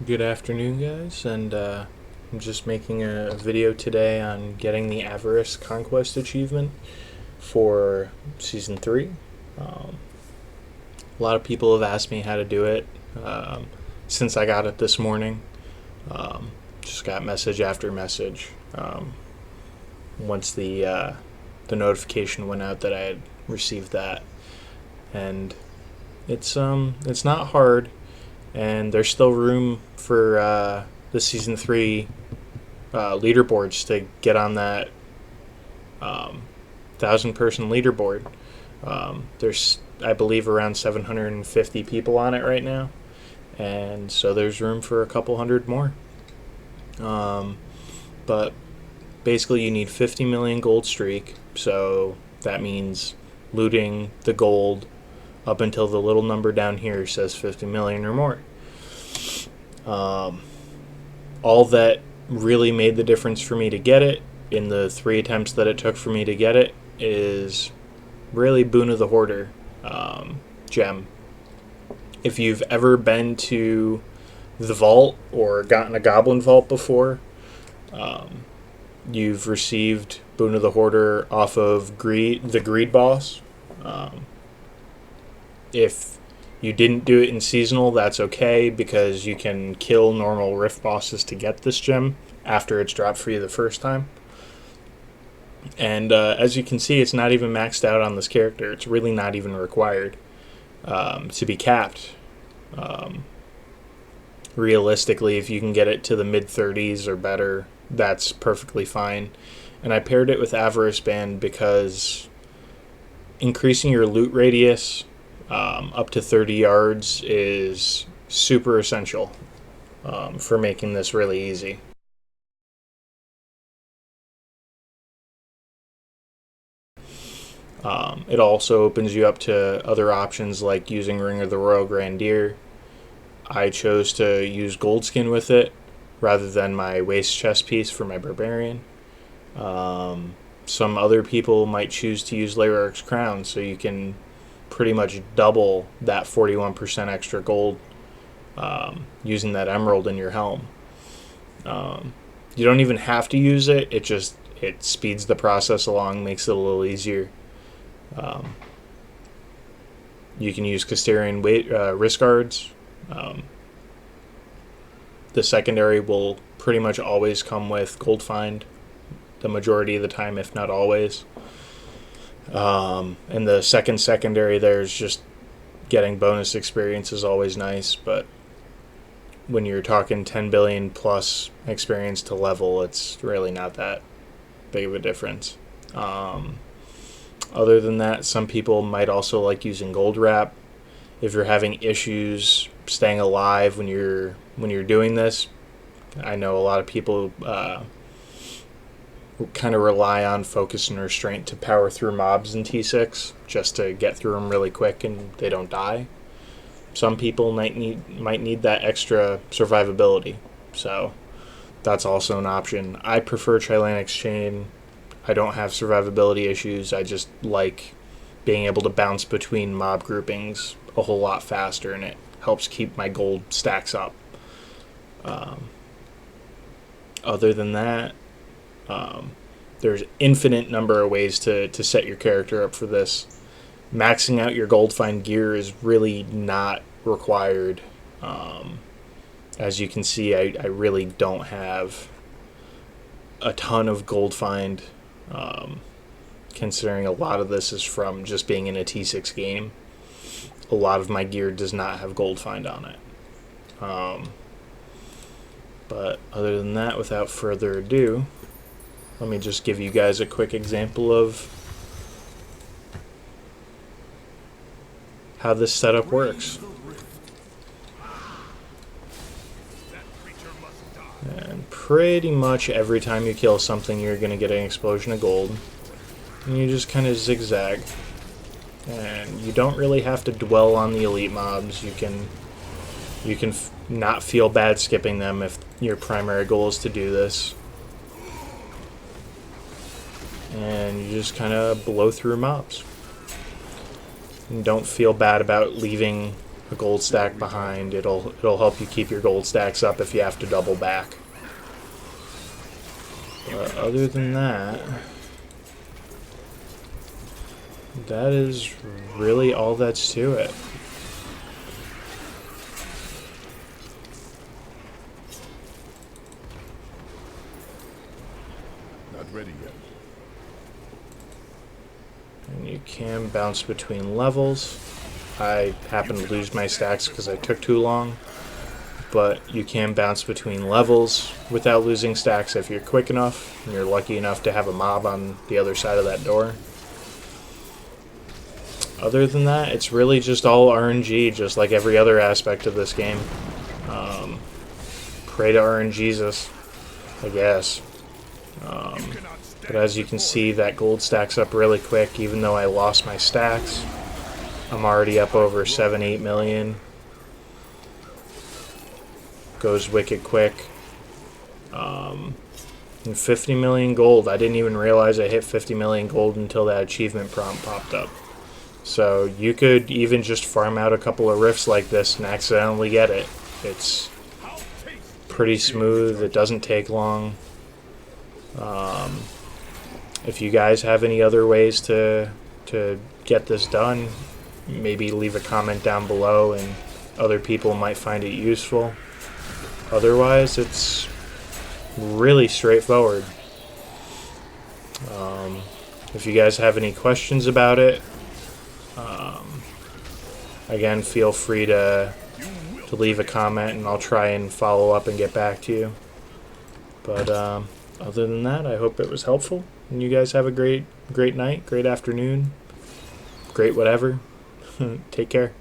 Good afternoon, guys, and I'm just making a video today on getting the Avarice Conquest Achievement for Season 3. Um, a lot of people have asked me how to do it since I got it this morning. Just got message after message once the notification went out that I had received that, and it's not hard, and there's still room for the season 3 leaderboards to get on that 1,000-person leaderboard. There's, I believe, around 750 people on it right now, and so there's room for a couple hundred more. But basically, you need 50 million gold streak, so that means looting the gold up until the little number down here says 50 million or more. All that really made the difference for me to get it in the 3 attempts that it took for me to get it is really Boon of the Hoarder gem. If you've ever been to the vault or gotten a goblin vault before, you've received Boon of the Hoarder off of the greed boss. If you didn't do it in seasonal, that's okay, because you can kill normal rift bosses to get this gem after it's dropped for you the first time. And as you can see, it's not even maxed out on this character. It's really not even required to be capped. Realistically, if you can get it to the mid-30s or better, that's perfectly fine. And I paired it with Avarice Band because increasing your loot radius up to 30 yards is super essential for making this really easy. It also opens you up to other options like using Ring of the Royal Grandier. I chose to use Goldskin with it rather than my waist chest piece for my Barbarian. Some other people might choose to use Laerarch's Crown, so you can pretty much double that 41% extra gold using that emerald in your helm. You don't even have to use it. It speeds the process along, makes it a little easier. You can use Castellan wrist guards. The secondary will pretty much always come with gold find, the majority of the time, if not always. And the secondary there's just getting bonus experience is always nice, but when you're talking 10 billion plus experience to level, it's really not that big of a difference. Other than that, some people might also like using gold wrap. If you're having issues staying alive when you're doing this, I know a lot of people kind of rely on focus and restraint to power through mobs in T6 just to get through them really quick and they don't die. Some people might need that extra survivability, so that's also an option. I prefer Trilanix Chain. I don't have survivability issues. I just like being able to bounce between mob groupings a whole lot faster, and it helps keep my gold stacks up. Other than that, there's infinite number of ways to set your character up for this. Maxing out your gold find gear is really not required. As you can see, I really don't have a ton of gold find, considering a lot of this is from just being in a T6 game. A lot of my gear does not have gold find on it. But other than that, without further ado, let me just give you guys a quick example of how this setup works. And pretty much every time you kill something, you're going to get an explosion of gold. And you just kind of zigzag. And you don't really have to dwell on the elite mobs. You can not feel bad skipping them if your primary goal is to do this. And you just kind of blow through mobs. And don't feel bad about leaving a gold stack behind. It'll help you keep your gold stacks up if you have to double back. But other than that, that is really all that's to it. Not ready yet. And you can bounce between levels. I happened to lose my stacks because I took too long. But you can bounce between levels without losing stacks if you're quick enough and you're lucky enough to have a mob on the other side of that door. Other than that, it's really just all RNG, just like every other aspect of this game. Pray to RNGesus, I guess. But as you can see, that gold stacks up really quick. Even though I lost my stacks, I'm already up over 7-8 million. Goes wicked quick. And 50 million gold. I didn't even realize I hit 50 million gold until that achievement prompt popped up. So you could even just farm out a couple of rifts like this and accidentally get it. It's pretty smooth. It doesn't take long. If you guys have any other ways to get this done, maybe leave a comment down below and other people might find it useful. Otherwise, it's really straightforward. If you guys have any questions about it, again, feel free to leave a comment and I'll try and follow up and get back to you. But other than that, I hope it was helpful. And you guys have a great night, great afternoon, great whatever. Take care.